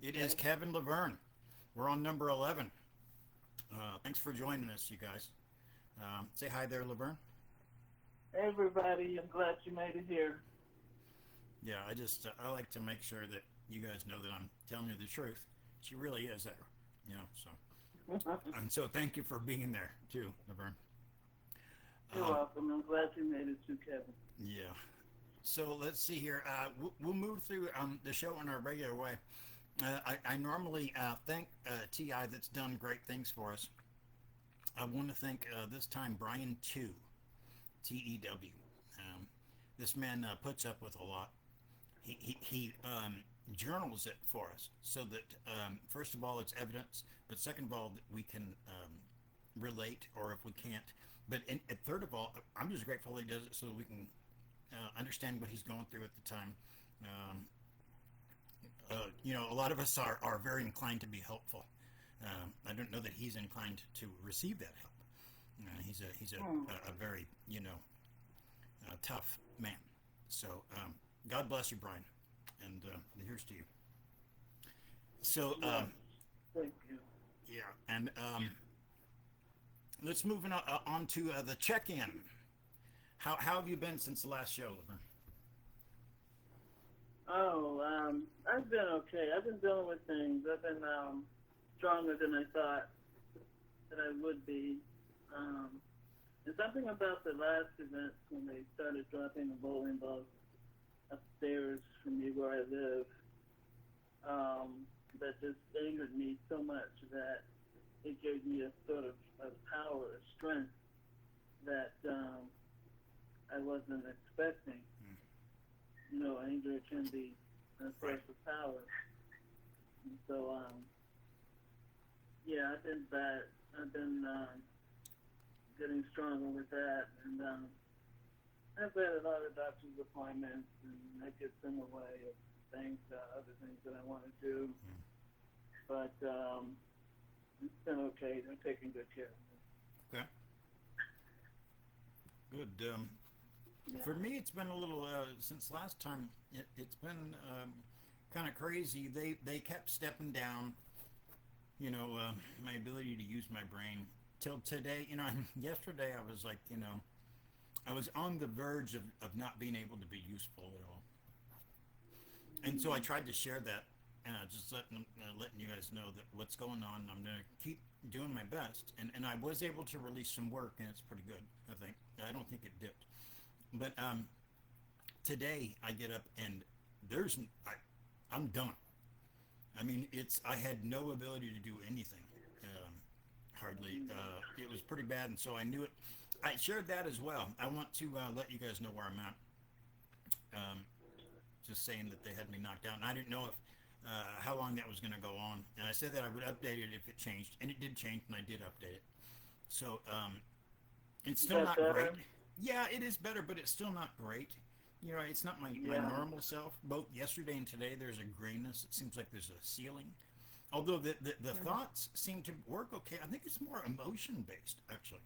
It is Kevin Laverne. We're on number 11. Thanks for joining us, you guys. Say hi there, Laverne. Everybody, I'm glad you made it here. Yeah, I like to make sure that you guys know that I'm telling you the truth. She really is there, So and so thank you for being there too, Laverne. You're Um, welcome. I'm glad you made it too, Kevin. yeah. So let's see here. We'll move through the show in our regular way. I normally thank Ti that's done great things for us. I want to thank this time Brian Tew, Tew. This man puts up with a lot. He journals it for us so that first of all it's evidence, but second of all that we can relate, or if we can't. But third of all, I'm just grateful he does it so that we can understand what he's going through at the time. Um, a lot of us are very inclined to be helpful. I don't know that he's inclined to receive that help. Hmm. A very tough man. So God bless you, Brian, and here's to you. So Yes, thank you. yeah, and let's move on to the check-in. How have you been since the last show, Laverne? I've been okay. I've been dealing with things. I've been stronger than I thought that I would be. Um, and something about the last event when they started dropping the bowling ball upstairs from me where I live, that just angered me so much that it gave me a sort of power, a strength that I wasn't expecting. Anger can be a Right. source of power. And so, yeah, I've been bad. I've been getting stronger with that, and I've had a lot of doctor's appointments, and that gets in the way of things, other things that I want to do. But it's been okay. They're taking good care of Okay. Good. me. For Yeah. me, it's been a little since last time. It's been kind of crazy. They kept stepping down. My ability to use my brain till today. Yesterday I was like, I was on the verge of not being able to be useful at all. And so I Mm-hmm. tried to share that, just letting you guys know that what's going on. I'm gonna keep doing my best, and I was able to release some work, and it's pretty good. I don't think it dipped, but today I get up and there's I, I'm done. I mean, I had no ability to do anything, hardly. It was pretty bad, and so I knew it. I shared that as well. I want to let you guys know where I'm at. Um, just saying that they had me knocked out, and I didn't know if how long that was going to go on. And I said that I would update it if it changed, and it did change, and I did update it. So it's Is still that not great. better? Yeah, it is better, but it's still not great. It's not my Yeah. normal self. Both yesterday and today, there's a grayness. It seems like there's a ceiling. Although the Mm-hmm. thoughts seem to work okay. I think it's more emotion based, actually.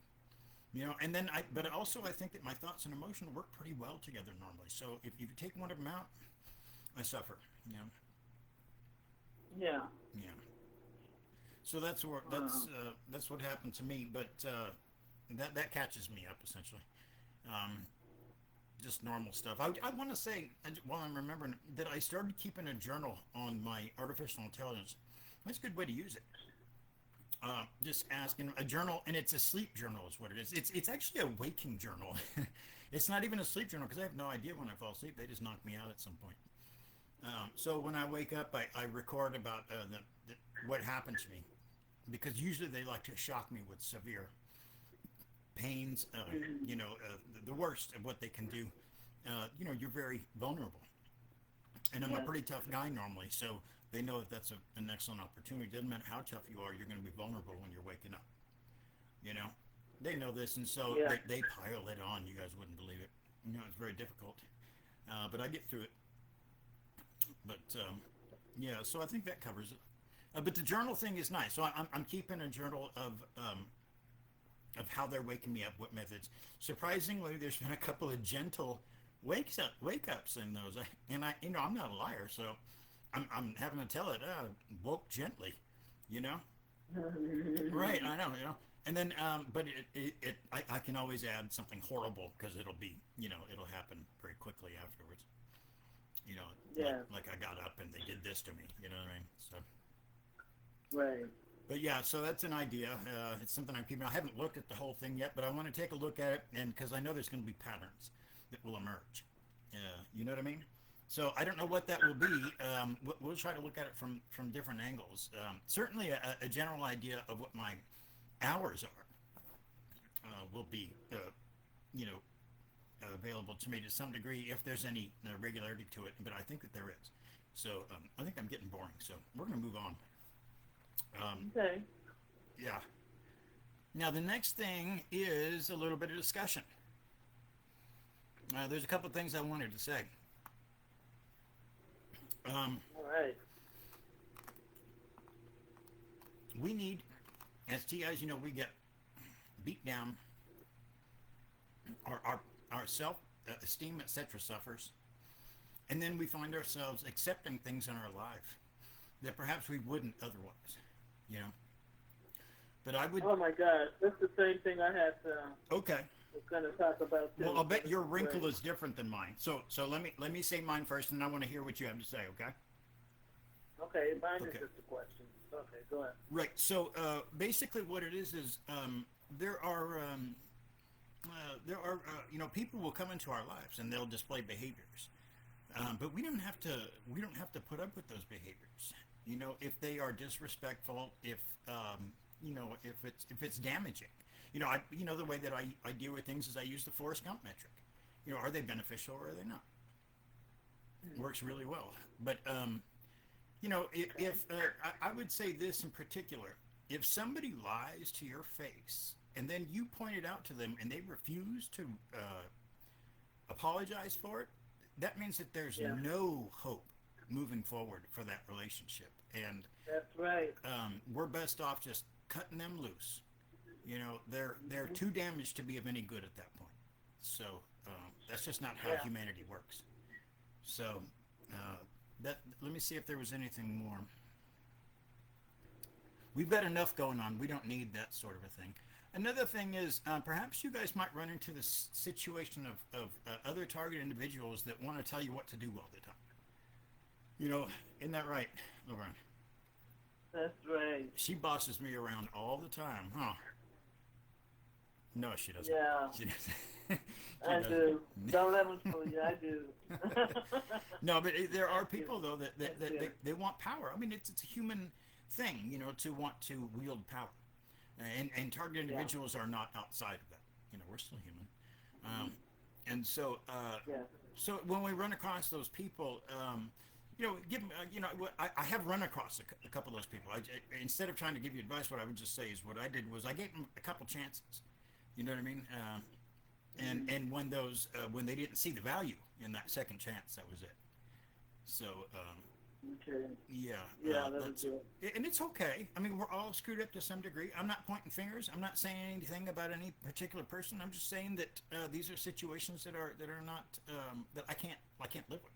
And then but also I think that my thoughts and emotion work pretty well together normally. So if you take one of them out, I suffer. You know, Yeah. yeah. So that's where Uh, that's what happened to me. But that catches me up essentially. Um, just normal stuff. I want to say, while I'm remembering, that I started keeping a journal on my artificial intelligence. That's a good way to use it. Just asking a journal, and it's a sleep journal, is what it is. It's actually a waking journal. It's not even a sleep journal because I have no idea when I fall asleep. They just knock me out at some point. So when I wake up, I record about what happened to me because usually they like to shock me with severe pains, mm-hmm. the worst of what they can do. You're very vulnerable. And I'm a Yes. pretty tough guy normally, so they know that that's an excellent opportunity. It doesn't matter how tough you are, you're going to be vulnerable when you're waking up. You know, they know this, and so Yeah. they pile it on. You guys wouldn't believe it. It's very difficult, but I get through it. But yeah, so I think that covers it. But the journal thing is nice. So I'm keeping a journal of how they're waking me up, what methods. Surprisingly, there's been a couple of gentle wake ups in those. And I'm not a liar, so I'm having to tell it, woke gently, you know. Right, I know, you know. And then, but I can always add something horrible because it'll be, you know, it'll happen very quickly afterwards. You know, yeah, like I got up and they did this to me. You know what I mean? So, right. but yeah, so that's an idea. It's something I'm keeping. I haven't looked at the whole thing yet, but I want to take a look at it, and because I know there's going to be patterns that will emerge. You know what I mean? So I don't know what that will be. We'll try to look at it from different angles. Certainly, a general idea of what my hours are will be, you know, available to me to some degree if there's any regularity to it. But I think that there is. So I think I'm getting boring. So we're going to move on. Okay. Yeah. Now the next thing is a little bit of discussion. There's a couple of things I wanted to say. Um, All right. we need, as TIs, you know, we get beat down. Our self esteem, etc., suffers, and then we find ourselves accepting things in our life that perhaps we wouldn't otherwise. You know. But I would. Oh my God, that's the same thing I had to Okay. was going to talk about too. Well, I'll So bet this your is great. wrinkle is different than mine. So let me say mine first, and I want to hear what you have to say. Okay. Okay, mine is Okay. just a question. Okay, go ahead. Right. So basically, what it is there are you know, people will come into our lives and they'll display behaviors, but we don't have to put up with those behaviors. You know, if they are disrespectful, if you know, if it's damaging. You know, you know, the way that I deal with things is I use the Forrest Gump metric. You know, are they beneficial or are they not? Works really well. But you know, if I would say this in particular, if somebody lies to your face and then you point it out to them and they refuse to apologize for it, that means that there's Yeah, no hope moving forward for that relationship. And that's right. we're best off just cutting them loose. You know, they're too damaged to be of any good at that point. So that's just not how Yeah. humanity works. So that let me see if there was anything more. We've got enough going on. We don't need that sort of a thing. Another thing is perhaps you guys might run into this situation of other target individuals that want to tell you what to do all the time. You know, isn't that right, Laverne? That's right. She bosses me around all the time, huh? No, she doesn't. Yeah, She doesn't. She I doesn't. do. Don't let them fool you. I do. No, but there are Thank you. people though that Thank you. they want power. I mean, it's a human thing, you know, to want to wield power, and target Yeah. individuals are not outside of that. You know, we're still human, and so Yeah. so when we run across those people, you know, you know, I have run across a couple of those people. Instead of trying to give you advice, what I would just say is what I did was I gave them a couple chances. You know what I mean? And when they didn't see the value in that second chance, that was it. So Okay. yeah, Yeah, that was that's good. and it's okay. I mean, we're all screwed up to some degree. I'm not pointing fingers. I'm not saying anything about any particular person. I'm just saying that these are situations that are not that I can't live with.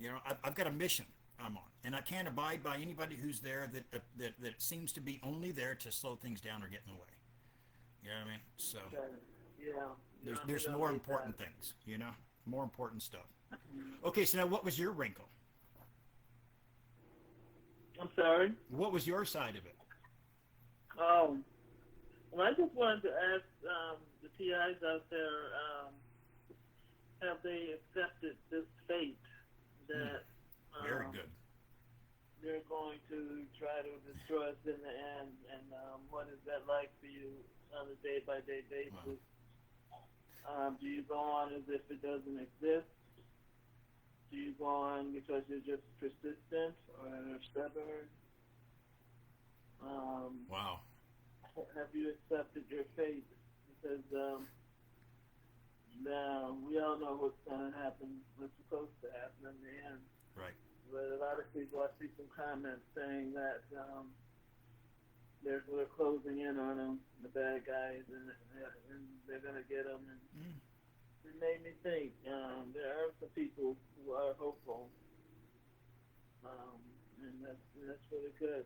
You know, I've got a mission I'm on, and I can't abide by anybody who's there that seems to be only there to slow things down or get in the way. You know what I mean? So Okay. Yeah. You there's don't more need that. important things. You know, more important stuff. Okay, so now what was your wrinkle? I'm sorry. What was your side of it? Oh, well, I just wanted to ask the TIs out there, have they accepted this fate Hmm, that very um, good. they're going to try to destroy us in the end? And what is that like for you on a day-by-day Wow. basis? Do you go on as if it doesn't exist? Do you go on because you're just persistent or stubborn? Um, Wow. have you accepted your fate? Because now we all know what's going to happen, what's supposed to happen in the end. Right. But a lot of people, I see some comments saying that we're closing in on them, the bad guys, and they're going to get them. And Mm. it made me think there are some people who are hopeful. Um, that's really good.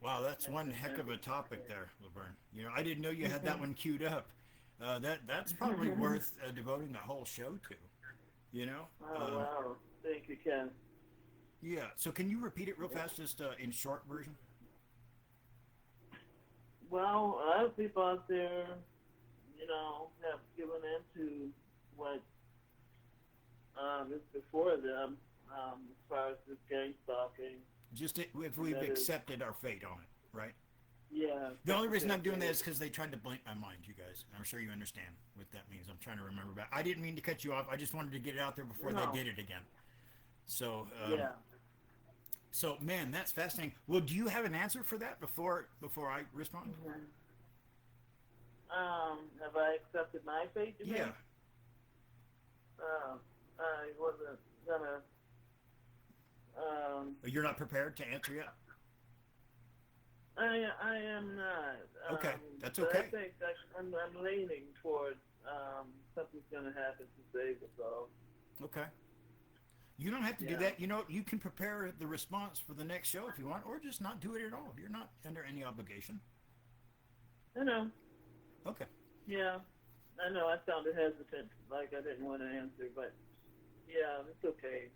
Wow, that's That's one heck of a fantastic. topic there, Laverne. You know, I didn't know you had that one queued up. That's probably worth devoting a whole show to. You know, Oh wow! Thank you, Ken. yeah. So can you repeat it real fast, just in short version? Well, a lot of people out there, have given in to what is before them, as far as this gang stalking. Just if And we've that is, accepted our fate on it, right? yeah, The only reason I'm that's doing that it. is because they tried to blink my mind, you guys. I'm sure you understand what that means. I'm trying to remember back. I didn't mean to cut you off. I just wanted to get it out there before they No, did it again. So, yeah. so man, that's fascinating. Well, do you have an answer for that before I respond? Mm-hmm. Have I accepted my fate, you Yeah. mean? I wasn't gonna, um, You're not prepared to answer yet. I am not. Okay, that's But I okay. think I'm leaning towards something's going to happen to save us all. Okay. You don't have to do Yeah. that. You know, you can prepare the response for the next show if you want, or just not do it at all. You're not under any obligation. I know. Okay. Yeah. I know. I sounded hesitant, like I didn't want to answer, but yeah, it's okay.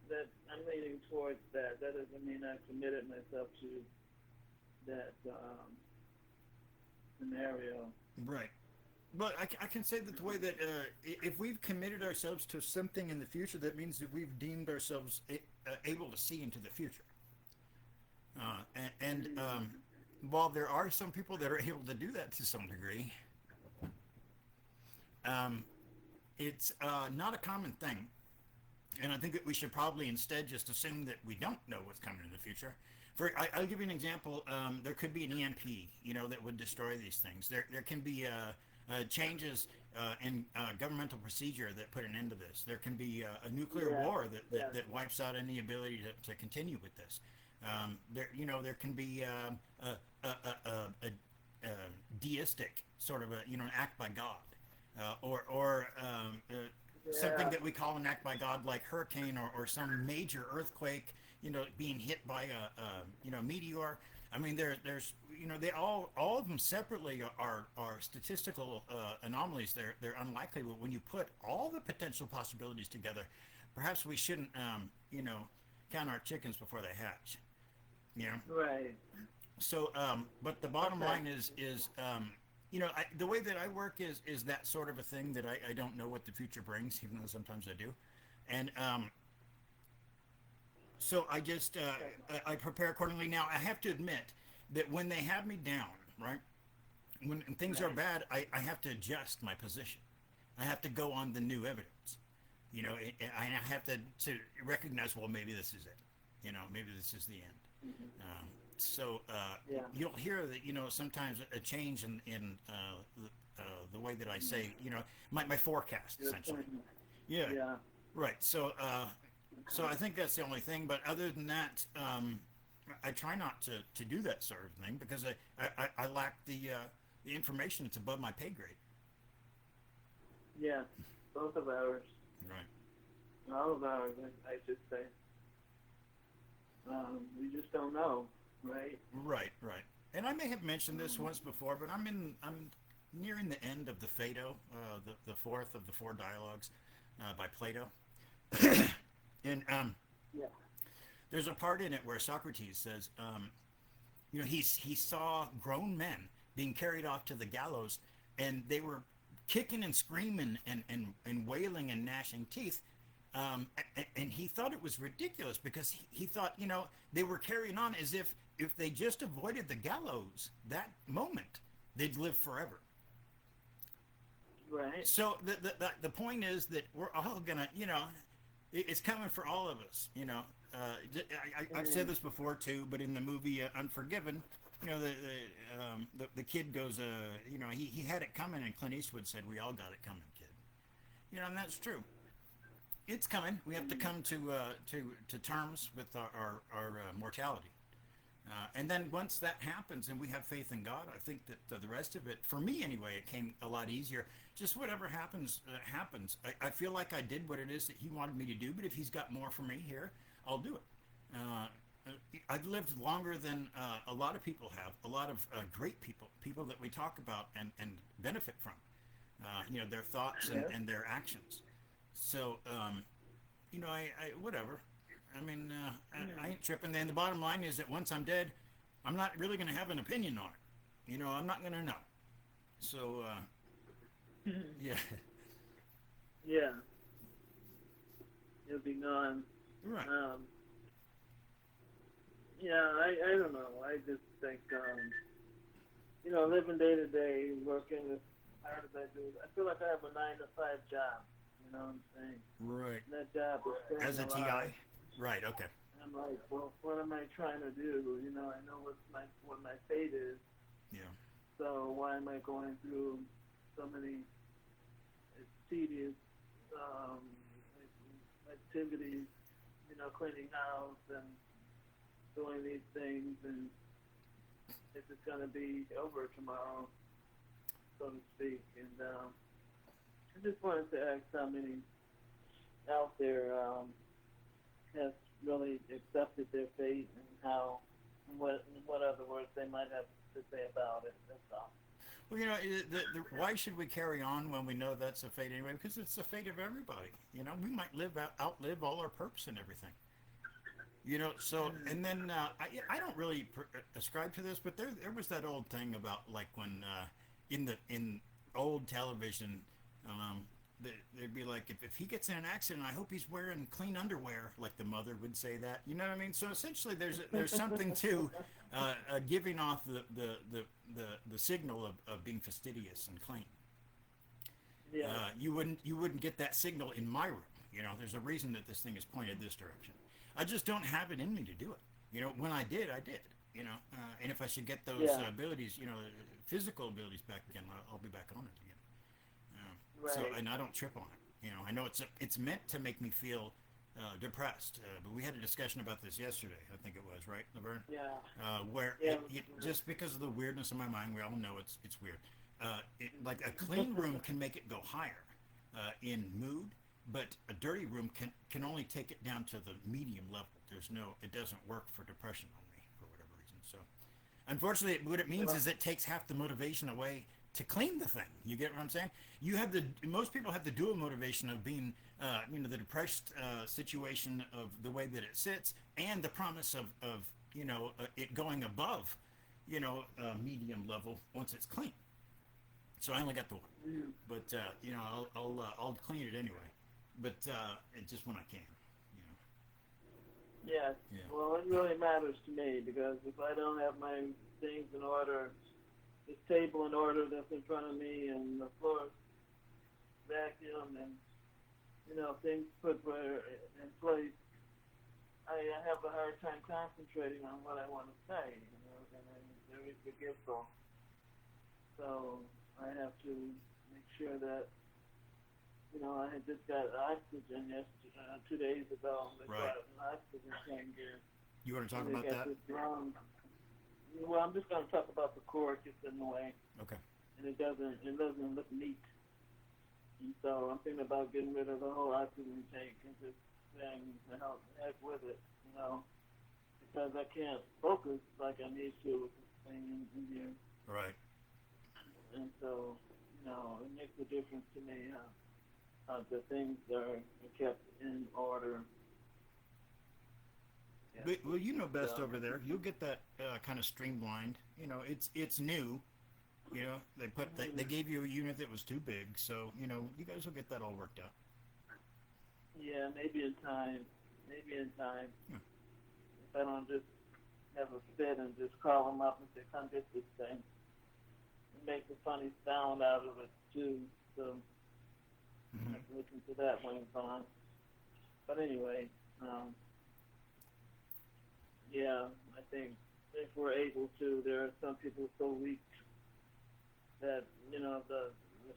That I'm leaning towards that. That doesn't mean I've committed myself to that scenario. Right. But I can say that the way that if we've committed ourselves to something in the future, that means that we've deemed ourselves able to see into the future. And while there are some people that are able to do that to some degree, um, it's not a common thing. And I think that we should probably instead just assume that we don't know what's coming in the future. I'll give you an example. There could be an EMP, that would destroy these things. There can be changes in governmental procedure that put an end to this. There can be a nuclear Yeah. war Yeah. that wipes out any ability to continue with this. There can be a deistic sort of an act by God, or something Yeah. that we call an act by God, like hurricane or some major earthquake, being hit by a meteor. I mean, there's they all of them separately are statistical anomalies. They're unlikely, but when you put all the potential possibilities together, perhaps we shouldn't count our chickens before they hatch. You know. Right. So, but the bottom Okay. line is, the way that I work is that sort of a thing that I don't know what the future brings, even though sometimes I do, and so I just I prepare accordingly. Now I have to admit that when they have me down, right, when things are Right. bad, I have to adjust my position. I have to go on the new evidence. I have to recognize, well, maybe this is it. Maybe this is the end. Hmm. So Yeah. you'll hear that sometimes a change in the way that I say my forecast Your essentially. appointment. Yeah, Yeah. right. So I think that's the only thing. But other than that, I try not to do that sort of thing because I lack the information. It's above my pay grade. Yeah. Both of ours. Right. All of ours, I should say. We just don't know, right? Right. Right. And I may have mentioned this once before, but I'm nearing the end of the Phaedo, the fourth of the four dialogues by Plato. And Yeah. there's a part in it where Socrates says, he saw grown men being carried off to the gallows, and they were kicking and screaming and wailing and gnashing teeth. And he thought it was ridiculous because he thought, they were carrying on as if they just avoided the gallows that moment, they'd live forever. Right. So the point is that we're all gonna, it's coming for all of us. I've said this before too, but in the movie Unforgiven, the kid goes, he had it coming, and Clint Eastwood said, "We all got it coming, kid." And that's true. It's coming. We have to come to terms with our mortality. And then once that happens and we have faith in God, I think that the rest of it, for me anyway, it came a lot easier. Just whatever happens, happens. I feel like I did what it is that He wanted me to do, but if He's got more for me here, I'll do it. Uh, I've lived longer than a lot of people have. A lot of great people, people that we talk about and benefit from. Their thoughts Yeah. and their actions. So, I whatever. I mean, I Mm. ain't tripping. And the bottom line is that once I'm dead, I'm not really going to have an opinion on it. I'm not going to know. So, yeah, Yeah, you'll be gone. right. Um, yeah, I don't know. I just think, living day to day, working as hard as I do, I feel like I have a 9 to 5 job. You know what I'm saying? Right. And that job is staying As a alive. TI? Right, okay. And I'm like, well, what am I trying to do? I know what my fate is. Yeah. So why am I going through so many tedious um, activities? Cleaning house and doing these things, and if it's going to be over tomorrow, so to speak. And I just wanted to ask how many out there have really accepted their fate, and what other words they might have to say about it. That's all. Well, why should we carry on when we know that's the fate anyway? Because it's the fate of everybody. We might outlive all our purpose and everything. So and then I don't really ascribe to this, but there was that old thing about like when in old television, um, they'd be like if he gets in an accident, I hope he's wearing clean underwear, like the mother would say that. You know what I mean? So essentially, there's something to giving off the signal of being fastidious and clean. Yeah. You wouldn't get that signal in my room. There's a reason that this thing is pointed this direction. I just don't have it in me to do it. When I did, I did. And if I should get those Yeah. abilities, physical abilities back again, I'll be back on it again. So, Right. and I don't trip on it. I know it's meant to make me feel depressed. But we had a discussion about this yesterday. I think it was right, Laverne, Yeah. where Yeah. just because of the weirdness of my mind, we all know it's weird. Like a clean room can make it go higher in mood, but a dirty room can only take it down to the medium level. It doesn't work for depression on me for whatever reason. So, unfortunately, what it means Well, is it takes half the motivation away to clean the thing. You get what I'm saying? Most people have the dual motivation of being, the depressed situation of the way that it sits, and the promise of it going above, medium level once it's clean. So I only got the one, mm, but I'll clean it anyway, but just when I can, yes. you know. Well, it really matters to me because if I don't have my things in order, this table in order that's in front of me, and the floor vacuum, and things put in place, I have a hard time concentrating on what I want to say. And I'm very forgetful. So I have to make sure that I had just got oxygen yesterday, 2 days ago. They Right. brought an oxygen tank here, You want to talk and they about got that? this drum. Well, I'm just going to talk about the cord gets in the way, Okay. and it doesn't look neat. And so I'm thinking about getting rid of the whole oxygen tank and just saying the heck with it, because I can't focus like I need to with this thing in here. Right. And so, it makes a difference to me how the things are kept in order. Yeah. But, well, you know best So, over there. You'll get that kind of streamlined. It's new. They gave you a unit that was too big, so you guys will get that all worked out. yeah, maybe in time. Maybe in time. Yeah. If I don't just have a fit and just call them up and say, come get this thing. It makes a funny sound out of it, too. So I Hmm. have to listen to that when it's on. But anyway, yeah, I think if we're able to, there are some people so weak that, the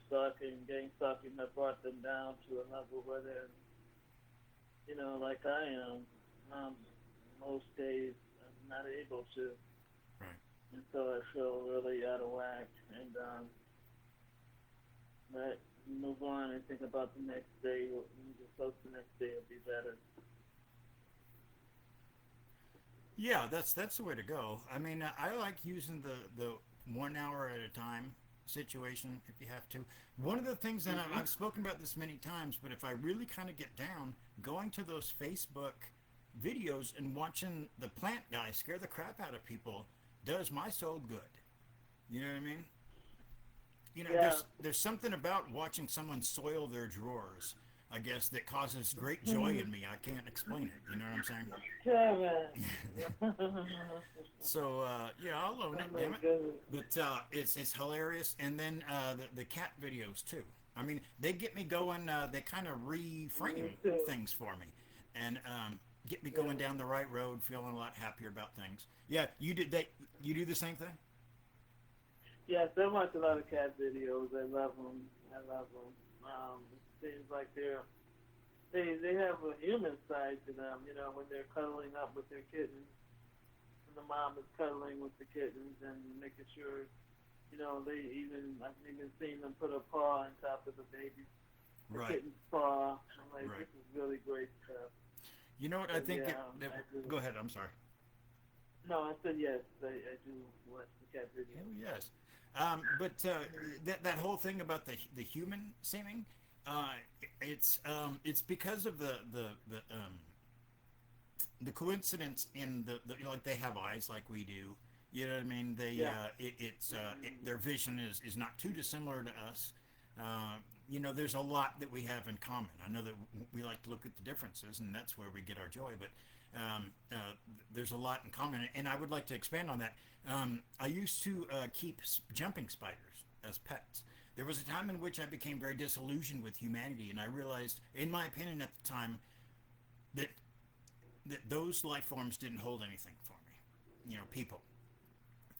stalking, gang stalking have brought them down to a level where they're, like I am, most days I'm not able to. Right. And so I feel really out of whack. And but move on and think about the next day. You just hope the next day will be better. Yeah, that's the way to go. I mean, I like using the 1 hour at a time situation if you have to. One of the things that Hmm. I've spoken about this many times, but if I really kind of get down, going to those Facebook videos and watching the plant guy scare the crap out of people does my soul good. You know what I mean? You know, Yeah. there's something about watching someone soil their drawers, I guess, that causes great joy in me. I can't explain it. You know what I'm saying? Kevin. Oh So yeah, I'll own it. my Damn it. goodness. But it's hilarious, and then the cat videos too. I mean, they get me going. They kind of Me reframe too. things for me, and get me Yeah. going down the right road, feeling a lot happier about things. Yeah, you did. You do the same thing. Yes, I watch a lot of cat videos. I love them. I love them. It seems like they have a human side to them. You know, when they're cuddling up with their kittens, and the mom is cuddling with the kittens and making sure. You know, I've even seen them put a paw on top of the Right, kitten's paw. I'm like, right. this is really great stuff. You know what? I But think yeah, it. I do. Go ahead. I'm sorry. No, I said yes. I do watch the cat Oh videos. yes, but that whole thing about the human seeming, uh, it's because of the coincidence in the you know, like they have eyes like we do. You know what I mean? They Yeah. their vision is not too dissimilar to us. Uh, you know, there's a lot that we have in common. I know that we like to look at the differences, and that's where we get our joy. But there's a lot in common, and I would like to expand on that. I used to keep jumping spiders as pets. There was a time in which I became very disillusioned with humanity, and I realized, in my opinion at the time, that those life forms didn't hold anything for me. You know, people.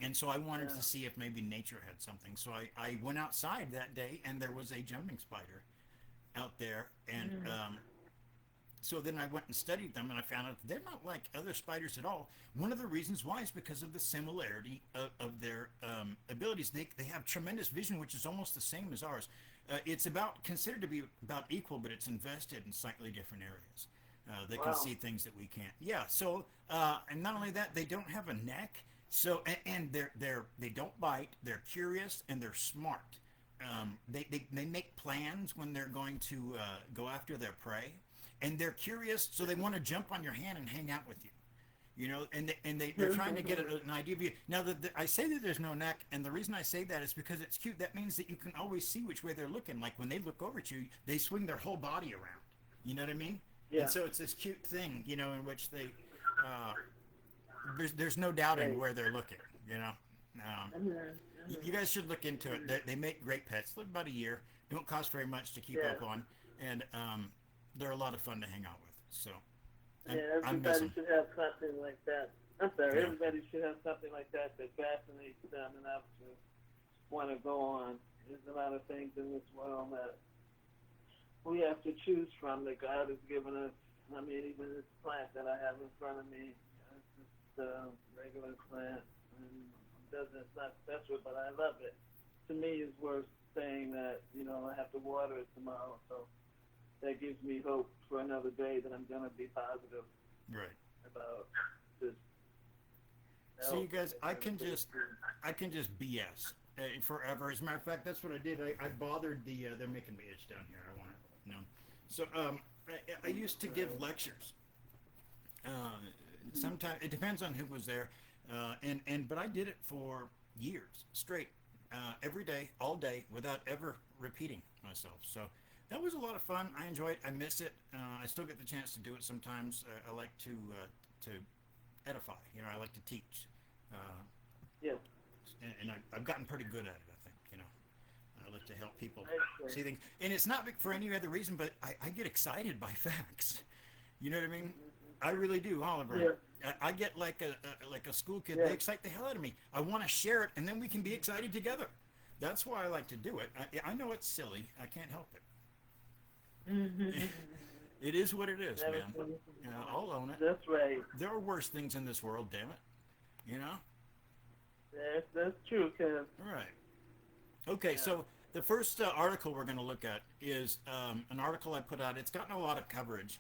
And so I wanted Yeah. to see if maybe nature had something. So I went outside that day, and there was a jumping spider out there, and Mm. so then I went and studied them, and I found out they're not like other spiders at all. One of the reasons why is because of the similarity of their abilities. They have tremendous vision, which is almost the same as ours. It's about considered to be about equal, but it's invested in slightly different areas. They can Wow. see things that we can't. Yeah. So and not only that, they don't have a neck. So and they don't bite. They're curious and they're smart. They make plans when they're going to go after their prey, and they're curious, so they want to jump on your hand and hang out with you. You know, they're trying to get an idea of you. Now, I say that there's no neck, and the reason I say that is because it's cute. That means that you can always see which way they're looking. Like when they look over at you, they swing their whole body around. You know what I mean? And Yeah. so it's this cute thing, you know, in which uh, there's no doubting Great. where they're looking. You know, um, Mm-hmm. Mm-hmm. you guys should look into it. They make great pets. Live about a year. Don't cost very much to keep Yeah. up on, and they're a lot of fun to hang out with. So Yeah. I miss Everybody them. should have something like that. I'm sorry. Yeah. Everybody should have something like that that fascinates them enough to want to go on. There's a lot of things in this world that we have to choose from that God has given us. I mean, even this plant that I have in front of me, it's just a regular plant, and it's not special, but I love it. To me, it's worth saying that I have to water it tomorrow, so that gives me hope for another day that I'm gonna be positive Right. about this So you health guys, and everything. I can just BS forever. As a matter of fact, that's what I did. I bothered they're making me itch down here. I want it. No. So I used to give lectures. Uh, Sometimes it depends on who was there, but I did it for years straight, every day, all day, without ever repeating myself. So that was a lot of fun. I enjoy it. I miss it. I still get the chance to do it sometimes. I like to edify. You know, I like to teach, uh, Yes, and I've gotten pretty good at it. I think. You know, I like to help people excellent. see things, and it's not for any other reason, but I get excited by facts. You know what I mean? I really do, Oliver. Yeah, I get like a school kid. They yeah. excite the hell out of me. I want to share it, and then we can be excited together. That's why I like to do it. I know it's silly. I can't help it. It is what it is, man. I'll own it. That's right. There are worse things in this world, damn it. You know? That's true, Kev. All right. Okay, Yeah. so the first article we're going to look at is an article I put out. It's gotten a lot of coverage.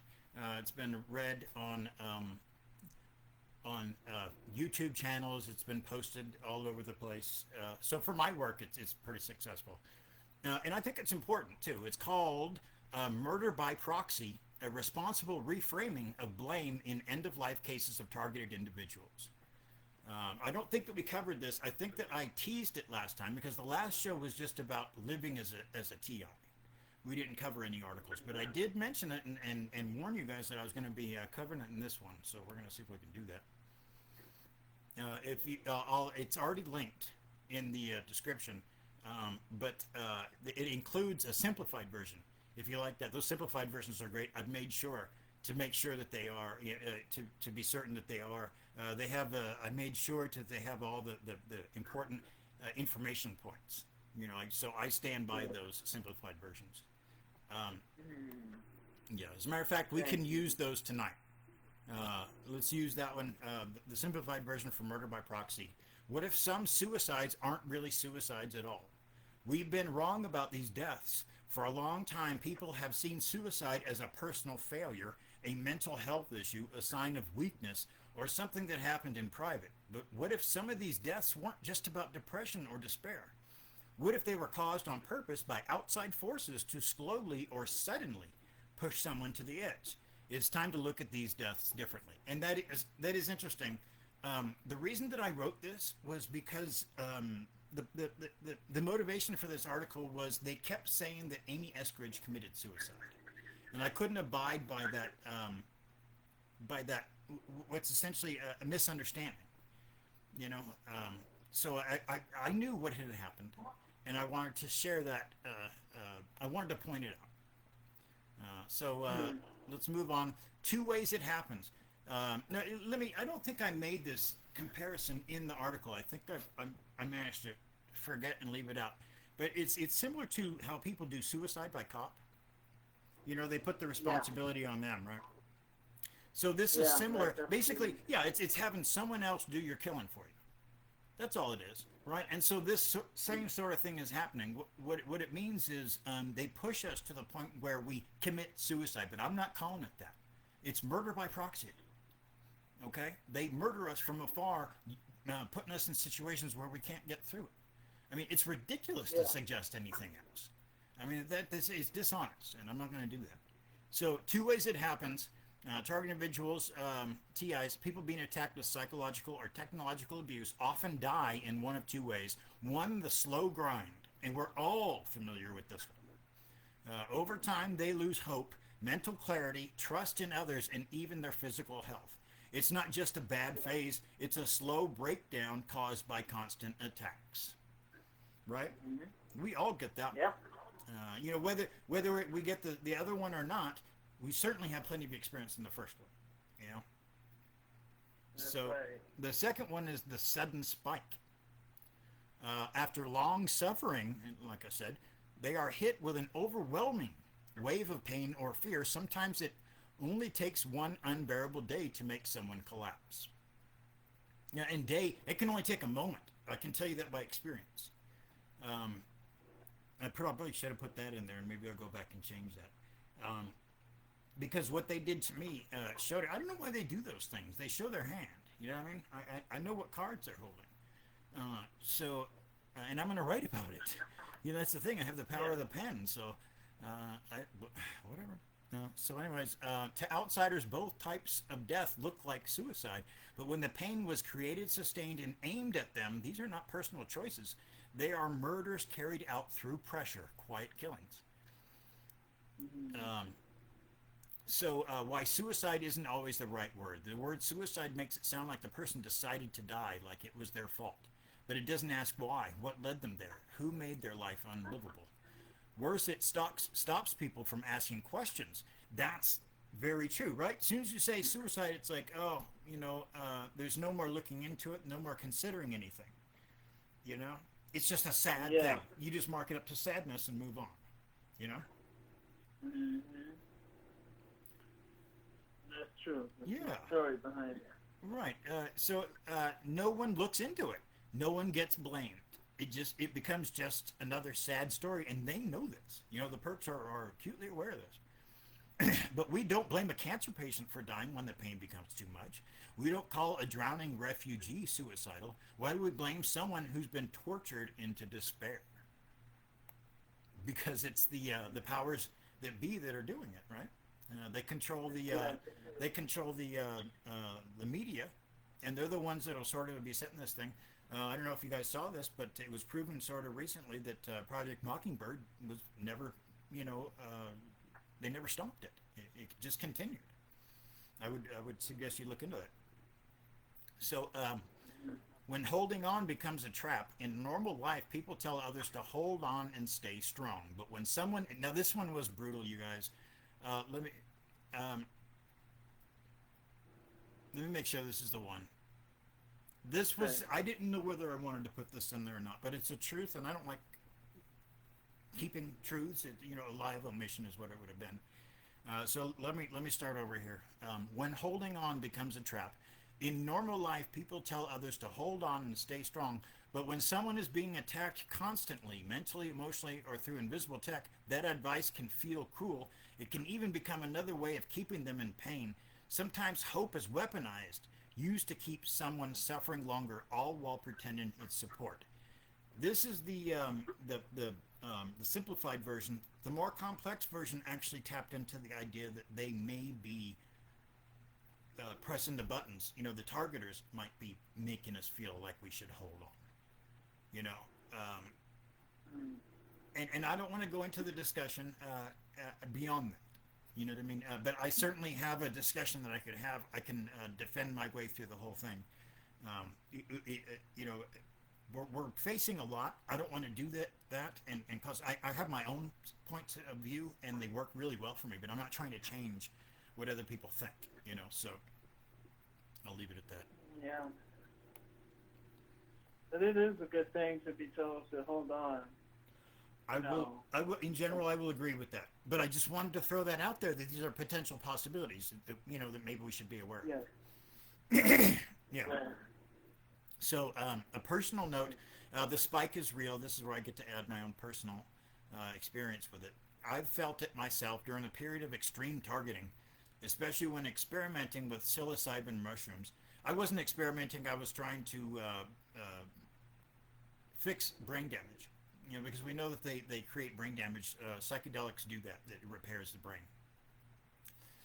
It's been read on on YouTube channels. It's been posted all over the place. So for my work, it's pretty successful. And I think it's important too. It's called Murder by Proxy, a responsible reframing of blame in end-of-life cases of targeted individuals. I don't think that we covered this. I think that I teased it last time because the last show was just about living as a TI. We didn't cover any articles, but I did mention it and warn you guys that I was going to be covering it in this one. So we're going to see if we can do that. If you, it's already linked in the description, but it includes a simplified version. If you like that, those simplified versions are great. I've made sure to make sure that they are to be certain that they are. They have. I made sure that they have all the important information points. So I stand by those simplified versions. Yeah, as a matter of fact, we can use those tonight. Let's use that one, the simplified version for murder by proxy. What if some suicides aren't really suicides at all? We've been wrong about these deaths. For a long time, people have seen suicide as a personal failure, a mental health issue, a sign of weakness, or something that happened in private. But what if some of these deaths weren't just about depression or despair? What if they were caused on purpose by outside forces to slowly or suddenly push someone to the edge? It's time to look at these deaths differently. And that is interesting. The reason that I wrote this was because the motivation for this article was they kept saying that Amy Eskridge committed suicide. And I couldn't abide by that what's essentially a misunderstanding. So I knew what had happened, and I wanted to share that. I wanted to point it out. So let's move on. 2 ways it happens. Now, I don't think I made this comparison in the article. I think I managed to forget and leave it out. But it's similar to how people do suicide by cop. They put the responsibility on them, right? So this is similar. Basically, it's having someone else do your killing for you. That's all it is, right? And so this same sort of thing is happening. What it means is they push us to the point where we commit suicide, but I'm not calling it that. It's murder by proxy. Okay? They murder us from afar, putting us in situations where we can't get through it. I mean, it's ridiculous to suggest anything else. I mean, this is dishonest, and I'm not going to do that. So 2 ways it happens. Target individuals, TIs, people being attacked with psychological or technological abuse often die in one of 2 ways. One, the slow grind, and we're all familiar with this one. Over time, they lose hope, mental clarity, trust in others, and even their physical health. It's not just a bad phase, it's a slow breakdown caused by constant attacks. Right? Mm-hmm. We all get that. Yeah. Whether we get the other one or not, we certainly have plenty of experience in the first one. That's So right. the second one is the sudden spike. After long suffering, like I said, they are hit with an overwhelming wave of pain or fear. Sometimes it only takes one unbearable day to make someone collapse. And it can only take a moment. I can tell you that by experience. I probably should have put that in there, and maybe I'll go back and change that. Because what they did to me showed it. I don't know why they do those things. They show their hand. You know what I mean? I know what cards they're holding. And I'm going to write about it. That's the thing. I have the power of the pen. So, whatever. So anyways, to outsiders, both types of death look like suicide. But when the pain was created, sustained, and aimed at them, these are not personal choices. They are murders carried out through pressure, quiet killings. So why suicide isn't always the right word. The word suicide makes it sound like the person decided to die, like it was their fault. But it doesn't ask why, what led them there, who made their life unlivable. Worse, it stops people from asking questions. That's very true, right? As soon as you say suicide, it's like, there's no more looking into it, no more considering anything. It's just a sad thing. You just mark it up to sadness and move on. Mm-hmm. That's true. That's the story behind it. Right. So no one looks into it. No one gets blamed. It becomes just another sad story, and they know this. The perps are acutely aware of this. But we don't blame a cancer patient for dying when the pain becomes too much. We don't call a drowning refugee suicidal. Why do we blame someone who's been tortured into despair? Because it's the powers that be that are doing it, right? They control the media, and they're the ones that'll sort of be setting this thing. I don't know if you guys saw this, but it was proven sort of recently that Project Mockingbird was never, you know, they never stopped it. It just continued. I would suggest you look into it. So when holding on becomes a trap in normal life, people tell others to hold on and stay strong. But when someone now this one was brutal, you guys. Let me um, let me make sure this is the one. This was I didn't know whether I wanted to put this in there or not, but it's a truth, and I don't like keeping truths. You know, a lie of omission is what it would have been. So let me start over here. When holding on becomes a trap, in normal life, people tell others to hold on and stay strong. But when someone is being attacked constantly, mentally, emotionally, or through invisible tech, that advice can feel cruel. It can even become another way of keeping them in pain. Sometimes hope is weaponized, used to keep someone suffering longer, all while pretending it's support. This is the simplified version. The more complex version actually tapped into the idea that they may be pressing the buttons. You know, the targeters might be making us feel like we should hold on. You know, and I don't want to go into the discussion beyond that. You know what I mean? But I certainly have a discussion that I could have. I can defend my way through the whole thing. You know, we're facing a lot. I don't want to do that, and because I have my own points of view, and they work really well for me. But I'm not trying to change what other people think. You know, so I'll leave it at that. Yeah. But it is a good thing to be told to hold on. I will. I will. In general, I will agree with that. But I just wanted to throw that out there that these are potential possibilities. That, you know, that maybe we should be aware. Yes. Yeah. Yeah. So, a personal note: the spike is real. This is where I get to add my own personal experience with it. I've felt it myself during a period of extreme targeting, especially when experimenting with psilocybin mushrooms. I wasn't experimenting. I was trying to fix brain damage. You know, because we know that they create brain damage. Psychedelics do that. That repairs the brain.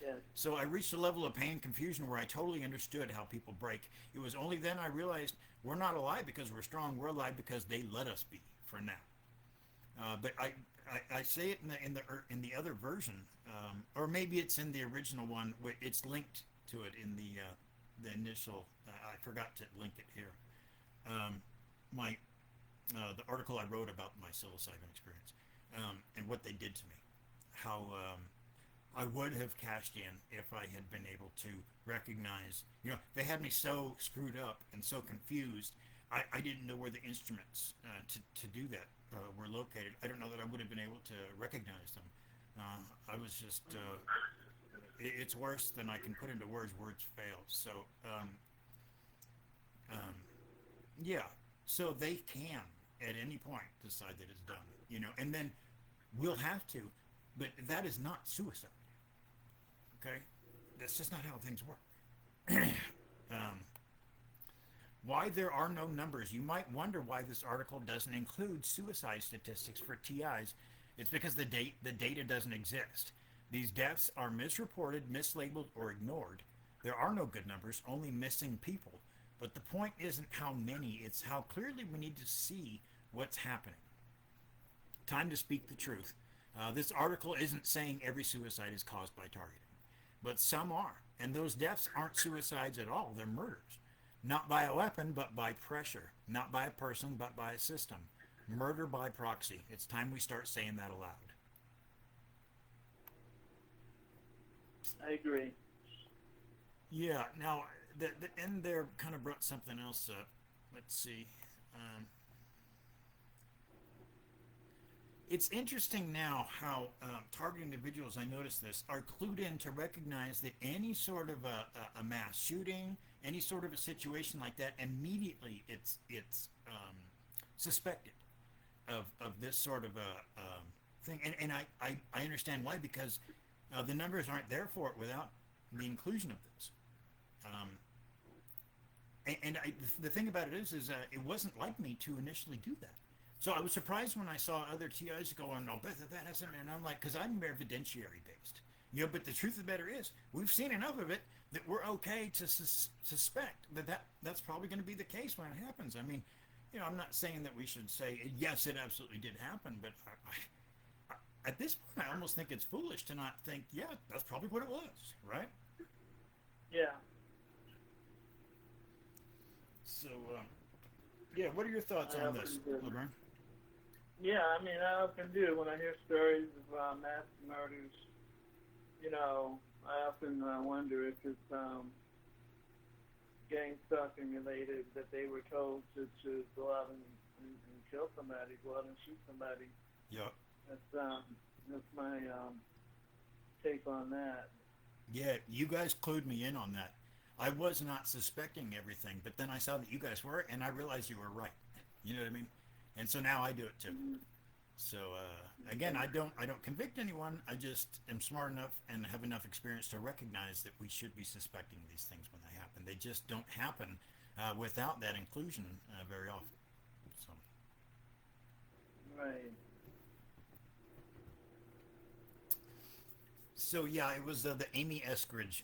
Yes. So I reached a level of pain and confusion where I totally understood how people break. It was only then I realized we're not alive because we're strong. We're alive because they let us be for now. But I say it in the other version, or maybe it's in the original one. It's linked to it in the initial. I forgot to link it here. My the article I wrote about my psilocybin experience and what they did to me, how I would have cashed in if I had been able to recognize. You know, they had me so screwed up and so confused. I didn't know where the instruments to do that were located. I don't know that I would have been able to recognize them. I was just. It's worse than I can put into words. Words fail. So, yeah. So they can at any point decide that it's done. You know, and then we'll have to, but that is not suicide. Okay, that's just not how things work. Why there are no numbers? You might wonder why this article doesn't include suicide statistics for TIs. It's because the data doesn't exist. These deaths are misreported, mislabeled, or ignored. There are no good numbers, only missing people. But the point isn't how many, it's how clearly we need to see what's happening. Time to speak the truth. This article isn't saying every suicide is caused by targeting, but some are. And those deaths aren't suicides at all, they're murders. Not by a weapon, but by pressure. Not by a person, but by a system. Murder by proxy. It's time we start saying that aloud. I agree. Yeah, now, the end there kind of brought something else up. Let's see. It's interesting now how targeted individuals, I noticed this, are clued in to recognize that any sort of a mass shooting, any sort of a situation like that, immediately it's suspected of this sort of a thing. And I understand why, because The numbers aren't there for it without the inclusion of this. Um, and the thing about it is it wasn't like me to initially do that. So I was surprised when I saw other TIs going, "Oh, Beth, that hasn't," and I'm like, because I'm evidentiary based, But the truth of the matter is, we've seen enough of it that we're okay to suspect that's probably going to be the case when it happens. I mean, I'm not saying that we should say yes, it absolutely did happen, but at this point, I almost think it's foolish to not think, yeah, that's probably what it was, right? Yeah, So, yeah, what are your thoughts I on this, often do. Laverne? Yeah, I mean, I often do when I hear stories of mass murders. I often wonder if it's gang stalking related that they were told to go out and kill somebody, go out and shoot somebody. Yeah. That's my take on that. Yeah, you guys clued me in on that. I was not suspecting everything, but then I saw that you guys were, and I realized you were right. You know what I mean? And so now I do it too. Mm-hmm. So again, I don't convict anyone. I just am smart enough and have enough experience to recognize that we should be suspecting these things when they happen. They just don't happen without that inclusion very often. So Right. so yeah, it was the Amy Eskridge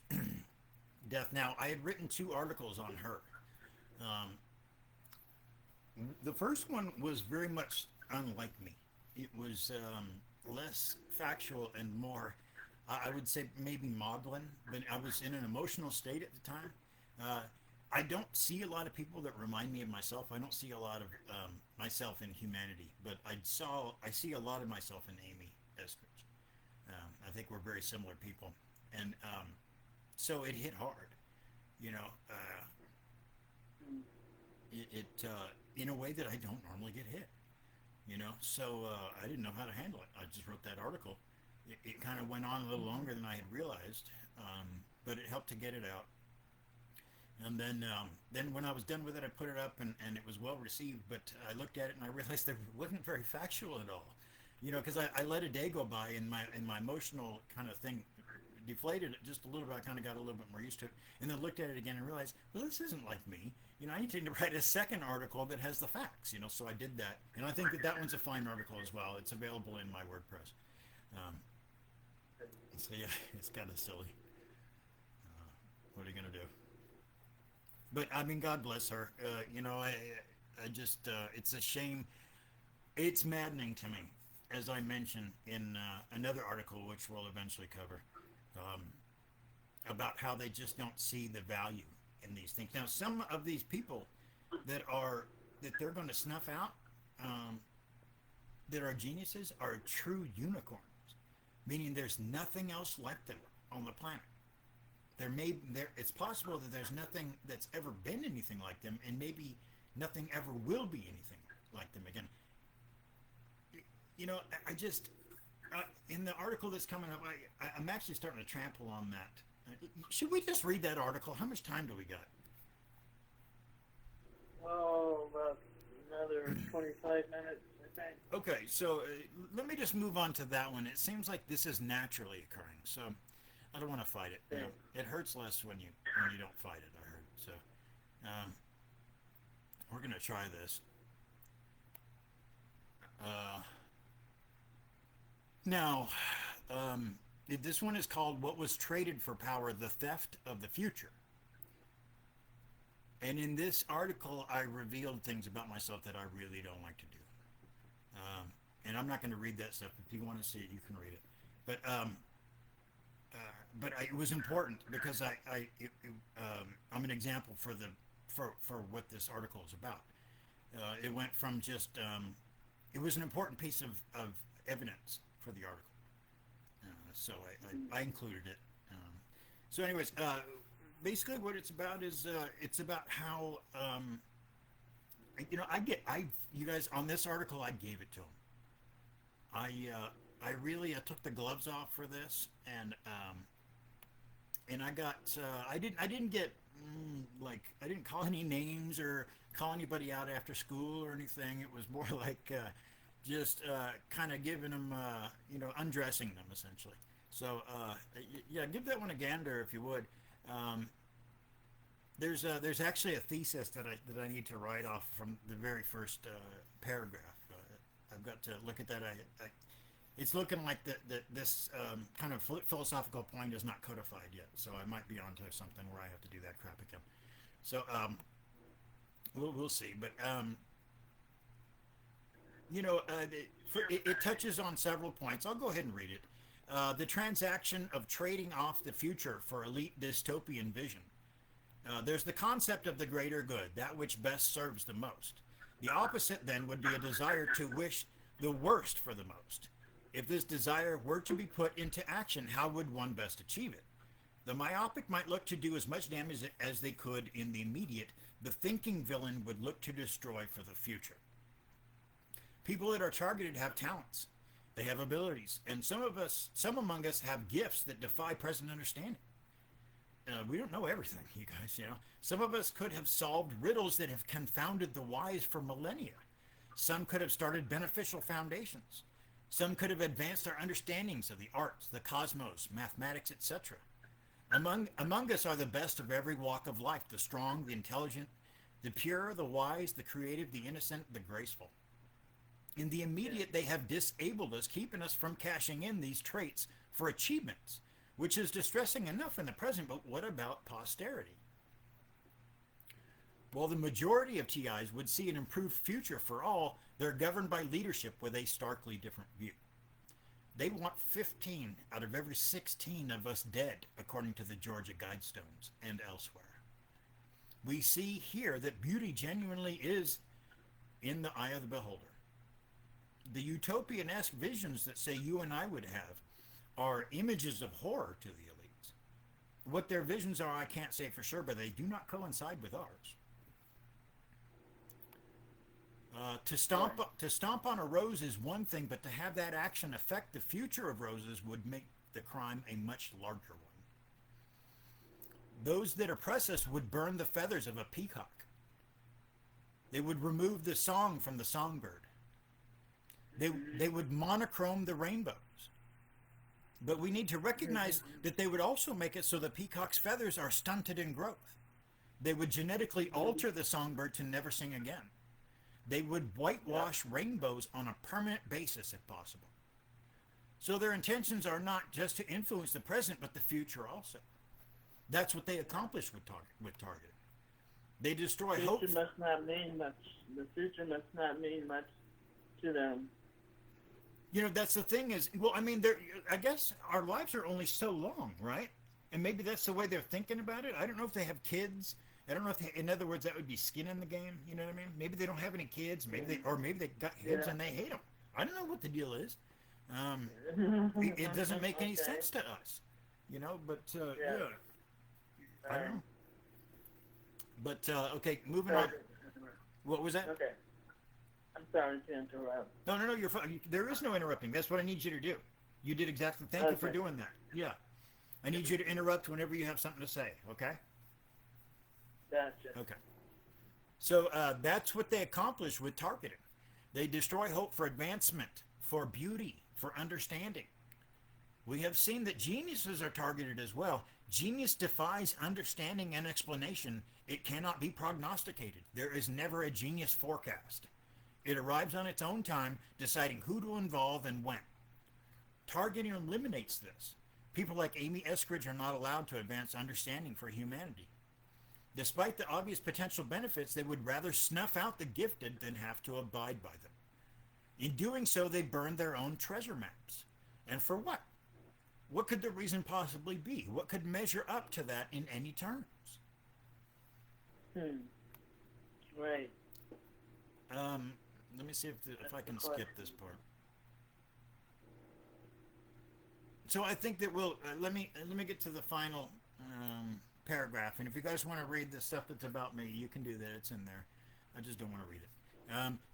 death. Now I had written two articles on her. Um, the first one was very much unlike me. It was less factual and more, I would say, maybe maudlin, but I was in an emotional state at the time. Uh, I don't see a lot of people that remind me of myself. I don't see a lot of myself in humanity, but I see a lot of myself in Amy Eskridge. I think we're very similar people, and so it hit hard. You know, it in a way that I don't normally get hit. So I didn't know how to handle it. I just wrote that article. It kind of went on a little longer than I had realized, but it helped to get it out. And then when I was done with it, I put it up, and it was well received. But I looked at it and I realized that it wasn't very factual at all. Because I let a day go by, and my emotional kind of thing deflated it just a little bit. I kind of got a little bit more used to it, and then looked at it again and realized, well, this isn't like me. I need to write a second article that has the facts. So I did that, and I think that one's a fine article as well. It's available in my WordPress. Um, so yeah, it's kind of silly. What are you gonna do? But I mean, God bless her. I just it's a shame. It's maddening to me, as I mentioned in another article, which we'll eventually cover, um, about how they just don't see the value in these things. Now, some of these people that they're going to snuff out, um, that are geniuses, are true unicorns, meaning there's nothing else like them on the planet. It's possible that there's nothing that's ever been anything like them, and maybe nothing ever will be anything like them again. I just in the article that's coming up, I'm actually starting to trample on that. Should we just read that article? How much time do we got? Oh, about another 25 minutes, I think. Okay, so let me just move on to that one. It seems like this is naturally occurring, so I don't want to fight it. Okay. It hurts less when you don't fight it. I heard so. Um, we're gonna try this. Uh, Now, this one is called "What Was Traded for Power: The Theft of the Future." And in this article, I revealed things about myself that I really don't like to do. And I'm not going to read that stuff. If you want to see it, you can read it. But it was important because I'm an example for what this article is about. It went from just it was an important piece of evidence for the article, so I included it. So, anyways, basically, what it's about is it's about how I you guys on this article, I gave it to them. I really took the gloves off for this, and I got I didn't get like I didn't call any names or call anybody out after school or anything. It was more like just kind of giving them undressing them essentially. So yeah, give that one a gander if you would. Um, there's actually a thesis that I need to write off from the very first paragraph. I've got to look at that. It's looking like this kind of philosophical point is not codified yet, so I might be onto something where I have to do that crap again. So we'll see. But it touches on several points. I'll go ahead and read it. The transaction of trading off the future for elite dystopian vision. There's the concept of the greater good, that which best serves the most. The opposite, then, would be a desire to wish the worst for the most. If this desire were to be put into action, how would one best achieve it? The myopic might look to do as much damage as they could in the immediate. The thinking villain would look to destroy for the future. People that are targeted have talents. They have abilities. And some among us have gifts that defy present understanding. We don't know everything, you guys, you know. Some of us could have solved riddles that have confounded the wise for millennia. Some could have started beneficial foundations. Some could have advanced our understandings of the arts, the cosmos, mathematics, etc. Among us are the best of every walk of life, the strong, the intelligent, the pure, the wise, the creative, the innocent, the graceful. In the immediate, they have disabled us, keeping us from cashing in these traits for achievements, which is distressing enough in the present, but what about posterity? While the majority of TIs would see an improved future for all, they're governed by leadership with a starkly different view. They want 15 out of every 16 of us dead, according to the Georgia Guidestones and elsewhere. We see here that beauty genuinely is in the eye of the beholder. The utopian-esque visions that say you and I would have are images of horror to the elites. What their visions are, I can't say for sure, but they do not coincide with ours. To stomp on a rose is one thing, but to have that action affect the future of roses would make the crime a much larger one. Those that oppress us would burn the feathers of a peacock. They would remove the song from the songbird. They would monochrome the rainbows. But we need to recognize that they would also make it so the peacock's feathers are stunted in growth. They would genetically alter the songbird to never sing again. They would whitewash rainbows on a permanent basis if possible. So their intentions are not just to influence the present, but the future also. That's what they accomplish with targeting. They destroy the hope. future must not mean much. The future must not mean much to them. You know, that's the thing is, well, I mean, I guess our lives are only so long, right? And maybe that's the way they're thinking about it. I don't know if they have kids. I don't know if they, in other words, that would be skin in the game. You know what I mean? Maybe they don't have any kids. Maybe they got kids and they hate them. I don't know what the deal is. It doesn't make any sense to us, you know. But yeah, I don't know. But okay, moving on. What was that? Okay. I'm sorry to interrupt. No, you're fine. There is no interrupting. That's what I need you to do. You did exactly. Thank you for doing that. Yeah. I need you to interrupt whenever you have something to say, okay? Gotcha. Okay. So that's what they accomplish with targeting. They destroy hope for advancement, for beauty, for understanding. We have seen that geniuses are targeted as well. Genius defies understanding and explanation. It cannot be prognosticated. There is never a genius forecast. It arrives on its own time, deciding who to involve and when. Targeting eliminates this. People like Amy Eskridge are not allowed to advance understanding for humanity. Despite the obvious potential benefits, they would rather snuff out the gifted than have to abide by them. In doing so, they burn their own treasure maps. And for what? What could the reason possibly be? What could measure up to that in any terms? Right. Let me see if I can skip this part. So I think that we'll let me get to the final paragraph, and if you guys want to read the stuff that's about me, you can do that. It's in there. I just don't want to read it.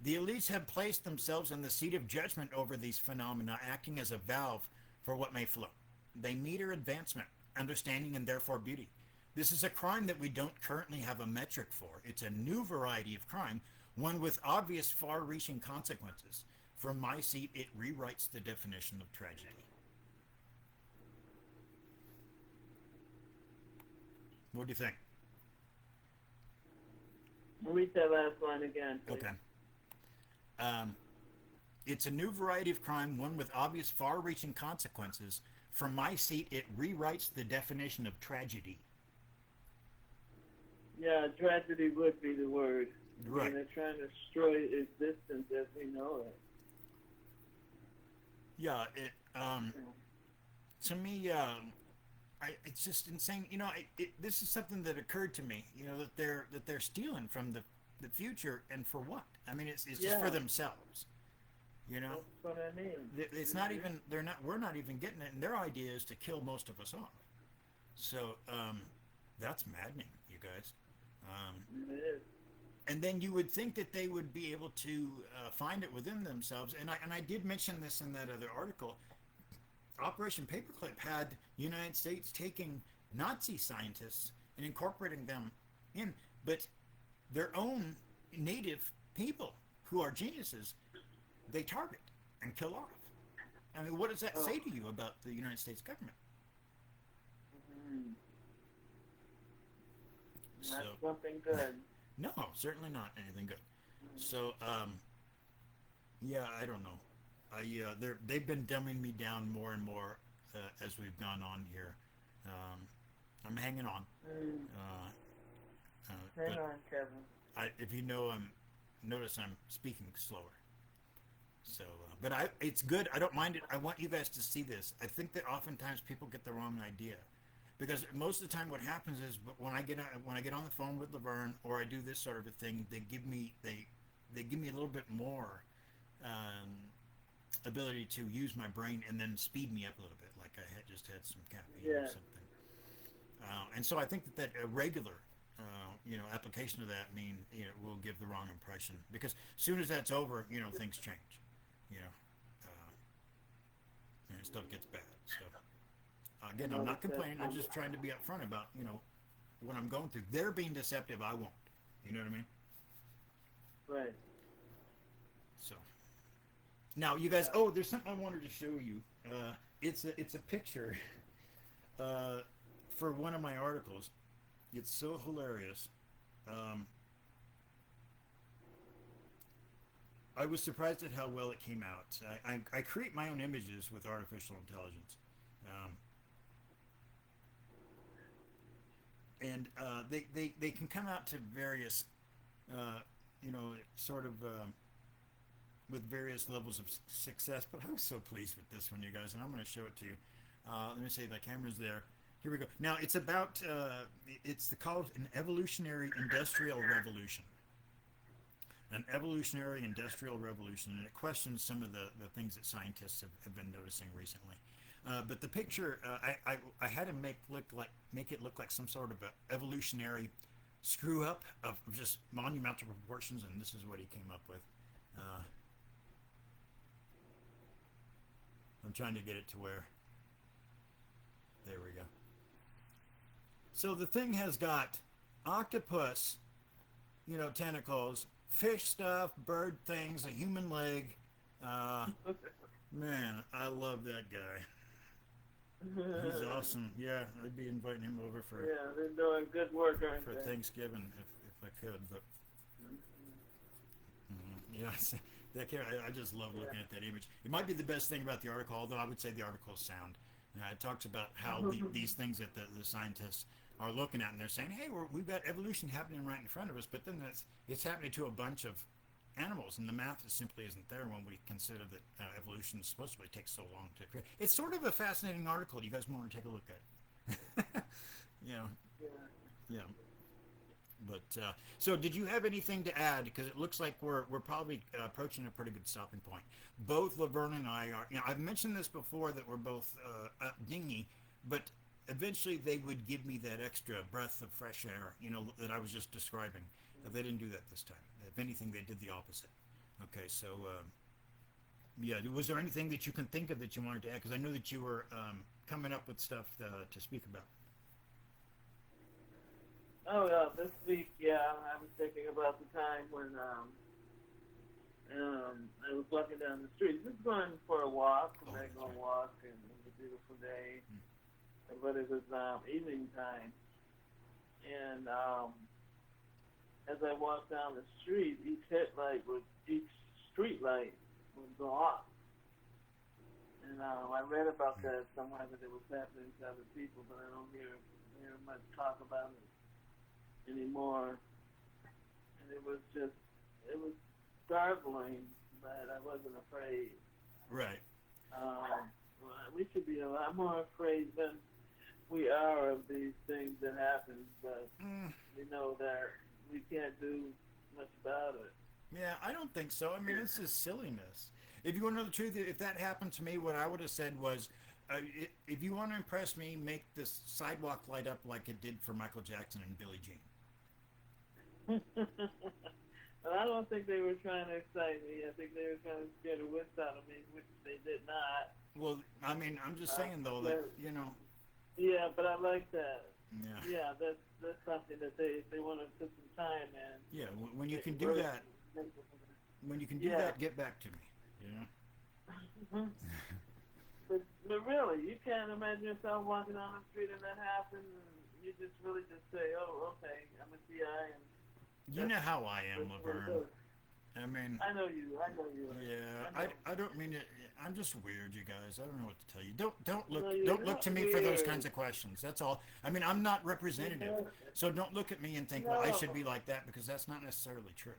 The elites have placed themselves in the seat of judgment over these phenomena, acting as a valve for what may flow. They meter advancement, understanding, and therefore beauty. This is a crime that we don't currently have a metric for. It's a new variety of crime, one with obvious far-reaching consequences. From my seat, it rewrites the definition of tragedy. What do you think? Read that last line again, please. Okay. Um, it's a new variety of crime, one with obvious far-reaching consequences. From my seat, it rewrites the definition of tragedy. Yeah, tragedy would be the word. I Right. mean, they're trying to destroy existence as we know it. Yeah. To me, it's just insane. This is something that occurred to me. That they're stealing from the future, and for what? I mean, it's just for Yeah, themselves. You know, that's what I mean. it's not even they're not we're not even getting it, and their idea is to kill most of us off. So that's maddening, you guys. Um, It is. and then you would think that they would be able to find it within themselves. And I did mention this in that other article. Operation Paperclip had the United States taking Nazi scientists and incorporating them in, but their own native people who are geniuses, they target and kill off. I mean, what does that say to you about the United States government? Mm, So, that's something good. no, certainly not anything good. So, yeah, I don't know. They've been dumbing me down more and more as we've gone on here. Um, I'm hanging on. Mm, Uh, hang but on, Kevin. if you know, notice I'm speaking slower. So, but it's good. I don't mind it. I want you guys to see this. I think that oftentimes people get the wrong idea, because most of the time what happens is when I get on the phone with Laverne or I do this sort of a thing, they give me a little bit more ability to use my brain and then speed me up a little bit, like I just had some caffeine or Yeah. something. And so I think that a regular application of that will give the wrong impression, because as soon as that's over, things change. You know, and stuff gets bad. So again, I'm not complaining. I'm just trying to be upfront about what I'm going through. They're being deceptive. I won't. You know what I mean? Right. So now, you guys. Oh, there's something I wanted to show you. It's a picture for one of my articles. It's so hilarious. I was surprised at how well it came out. I create my own images with artificial intelligence. And they can come out to various, sort of with various levels of success. But I was so pleased with this one, you guys, and I'm going to show it to you. Let me see, the camera's there. Here we go. Now, it's about, it's called an evolutionary industrial revolution. An evolutionary industrial revolution, and it questions some of the things that scientists have been noticing recently. But the picture, I had to make it look like some sort of a evolutionary screw up of just monumental proportions, and this is what he came up with. I'm trying to get it to where. There we go. So the thing has got octopus, tentacles, fish stuff, bird things, a human leg. Man, I love that guy. He's awesome. Yeah, I'd be inviting him over for they're doing good work, aren't for they? Thanksgiving if I could. But yeah, I just love looking at that image. It might be the best thing about the article, although I would say the article is sound. It talks about how these things that the scientists are looking at, and they're saying, hey, we've got evolution happening right in front of us, but then it's happening to a bunch of animals, and the math simply isn't there when we consider that evolution supposedly takes so long to create. It's sort of a fascinating article. You guys want to take a look at it? Yeah. Yeah. But so, did you have anything to add? Because it looks like we're probably approaching a pretty good stopping point. Both Laverne and I are. I've mentioned this before that we're both dingy, but eventually they would give me that extra breath of fresh air. That I was just describing. They didn't do that this time. If anything, they did the opposite. Okay, so yeah. Was there anything that you can think of that you wanted to add? Because I know that you were coming up with stuff to speak about. Oh yeah, this week, I was thinking about the time when I was walking down the street. Just going for a walk, a regular walk, and it was a beautiful day. But it was evening time, and as I walked down the street, each street light would go off. And I read about that somewhere that it was happening to other people, but I don't hear much talk about it anymore. And it was startling, but I wasn't afraid. Right. Um, we should be a lot more afraid than we are of these things that happen, but we know that we can't do much about it. Yeah, I don't think so. I mean, it's just silliness. If you want to know the truth, if that happened to me, what I would have said was, if you want to impress me, make this sidewalk light up like it did for Michael Jackson and Billie Jean. But I don't think they were trying to excite me. I think they were trying to scare the wits out of me, which they did not. Well, I mean, I'm just saying though that Yeah, but I like that. Yeah. Yeah, that's something that they want to put some time in. Yeah. When you can do that, get back to me. You know. But really, you can't imagine yourself walking down the street and that happens, and you just really just say, "Oh, okay, I'm a GI." And you know how I am, Laverne. I mean, I know you. Yeah, I don't mean it. I'm just weird, you guys. I don't know what to tell you. Don't look No, don't look to me weird. for those kinds of questions. That's all. I mean, I'm not representative, so don't look at me and think, well, I should be like that, because that's not necessarily true.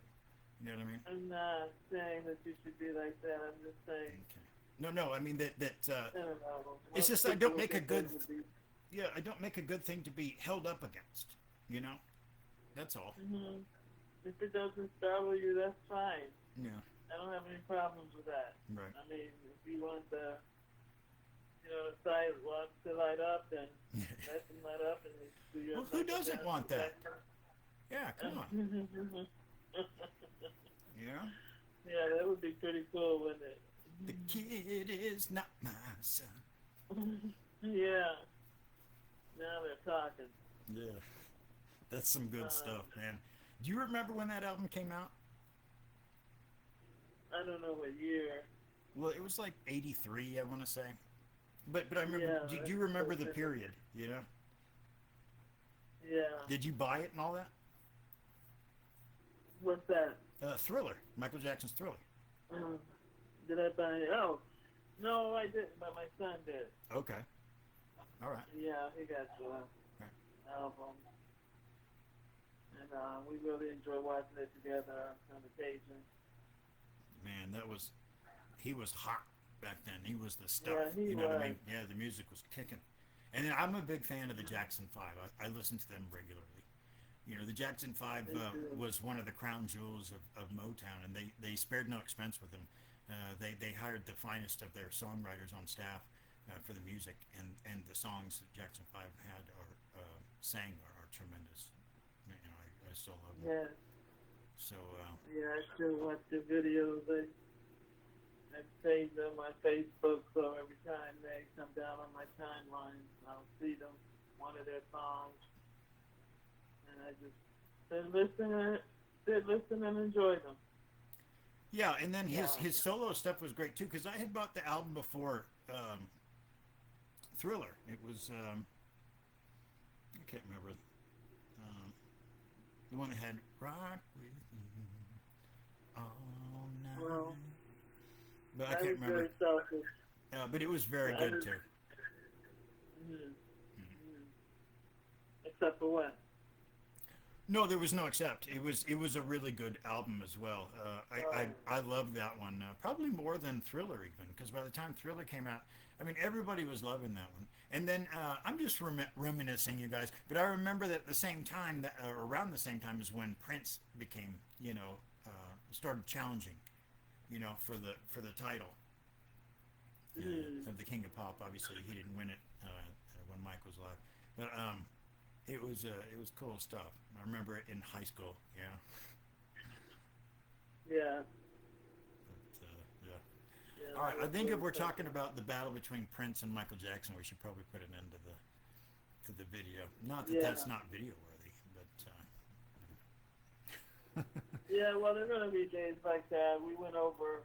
You know what I mean? I'm not saying that you should be like that. I'm just saying. Okay. No. I mean that I don't know. it's just I don't make a good. Yeah, I don't make a good thing to be held up against. You know, that's all. Mm-hmm. If it doesn't startle you, that's fine. Yeah. I don't have any problems with that. Right. I mean, if you want the sidewalk to light up, then let them light up, and do your. Well, who doesn't want that? Yeah, come on. Yeah. Yeah, that would be pretty cool, wouldn't it? The kid is not my son. Yeah. Now they're talking. Yeah. That's some good stuff, man. Do you remember when that album came out? I don't know what year. Well, it was like 83, I want to say. But I remember, Yeah, do you remember the period, you know? Yeah. Did you buy it and all that? What's that? Thriller. Michael Jackson's Thriller. Did I buy it? Oh, no, I didn't, but my son did. Okay. All right. Yeah, he got the album. And we really enjoy watching it together on occasion. Man, he was hot back then. He was the stuff. Yeah, he you know what I was. mean? Yeah, the music was kicking. And then I'm a big fan of the Jackson 5. I listen to them regularly. You know, the Jackson 5 was one of the crown jewels of Motown, and they spared no expense with them. They hired the finest of their songwriters on staff for the music, and the songs that Jackson 5 had sang are tremendous. You know, I still love them. Yeah. So. Yeah, I still watch the videos. I save them on Facebook, so every time they come down on my timeline, I'll see them, one of their songs, and I just sit listen and enjoy them. Yeah, and then his solo stuff was great too, because I had bought the album before Thriller. It was I can't remember the one that had Rock With You All Night. Well, But I can't remember. Very selfish. But it was very good too. Except for what? No, there was no except. It was a really good album as well. I loved that one probably more than Thriller even, because by the time Thriller came out, I mean everybody was loving that one. And then I'm just reminiscing, you guys, but I remember that at the same time, around the same time, is when Prince became, started challenging, for the title of the King of Pop. Obviously, he didn't win it when Mike was alive, but it was cool stuff. I remember it in high school. Yeah. Yeah. But, yeah. All right. I think if we're talking about the battle between Prince and Michael Jackson, we should probably put an end to the video. Not that that's not video worthy, but. Yeah. Well, there are going to be days like that. We went over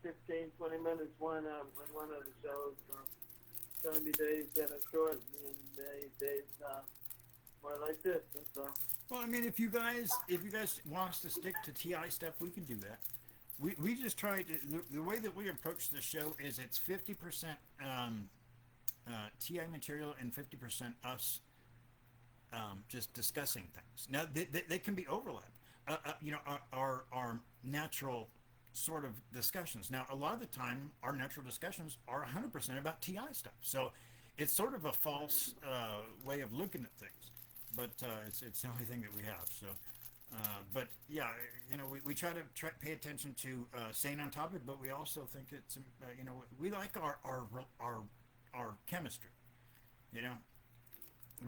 15, 20 minutes on one of the shows. So it's going to be days that are short and days more like this. That's all. Well, I mean, if you guys want us to stick to TI stuff, we can do that. We just try to the way that we approach the show is it's 50% TI material and 50% us just discussing things. Now they can be overlap. Our natural sort of discussions. Now a lot of the time, our natural discussions are 100% about TI stuff. So it's sort of a false way of looking at things, but it's the only thing that we have. So. But yeah, we try to pay attention to staying on topic, but we also think it's we like our chemistry. You know,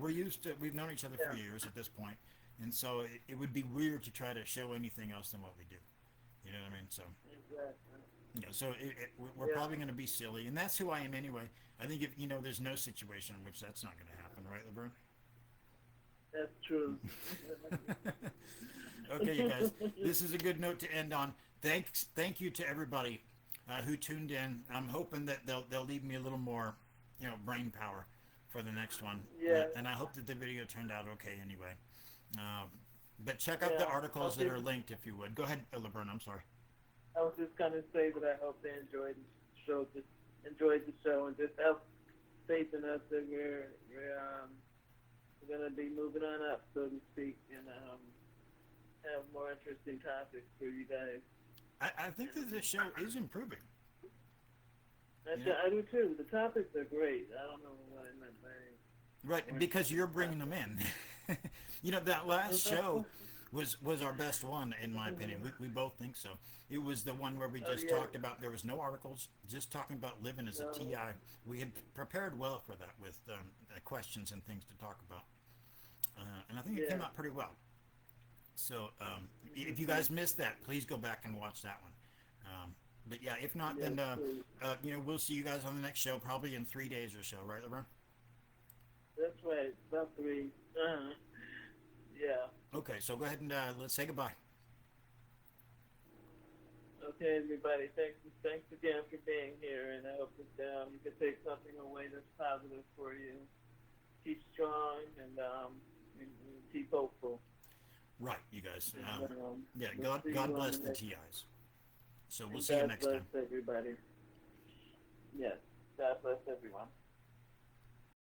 we've known each other for years at this point, and so it would be weird to try to show anything else than what we do. You know what I mean? So Exactly. yeah, so we're probably going to be silly, and that's who I am anyway. I think if there's no situation in which that's not going to happen, right, Laverne? That's true. Okay, you guys, this is a good note to end on. Thank you to everybody who tuned in. I'm hoping that they'll leave me a little more, brain power for the next one. Yeah. And I hope that the video turned out okay anyway. But check out the articles that are linked if you would. Go ahead, Laverne. I'm sorry. I was just gonna say that I hope they enjoyed the show. Just enjoyed the show and just have faith in us that we're gonna be moving on up, so to speak, and have more interesting topics for you guys. I think that the show is improving. I do too. The topics are great. I don't know what I meant by. Right, because you're bringing them in. That last show was our best one, in my opinion. We both think so. It was the one where we just talked about, there was no articles, just talking about living as a TI. We had prepared well for that with questions and things to talk about. And I think it came out pretty well. So if you guys missed that, please go back and watch that one. But yeah, if not, then we'll see you guys on the next show, probably in 3 days or so, right, Laverne? That's right, about 3. Yeah. Okay, so go ahead and let's say goodbye. Okay, everybody. Thanks again for being here, and I hope that you can take something away that's positive for you. Keep strong and keep hopeful. Right, you guys. And, God bless the TIs. So we'll see you next time. God bless everybody. Yes, God bless everyone.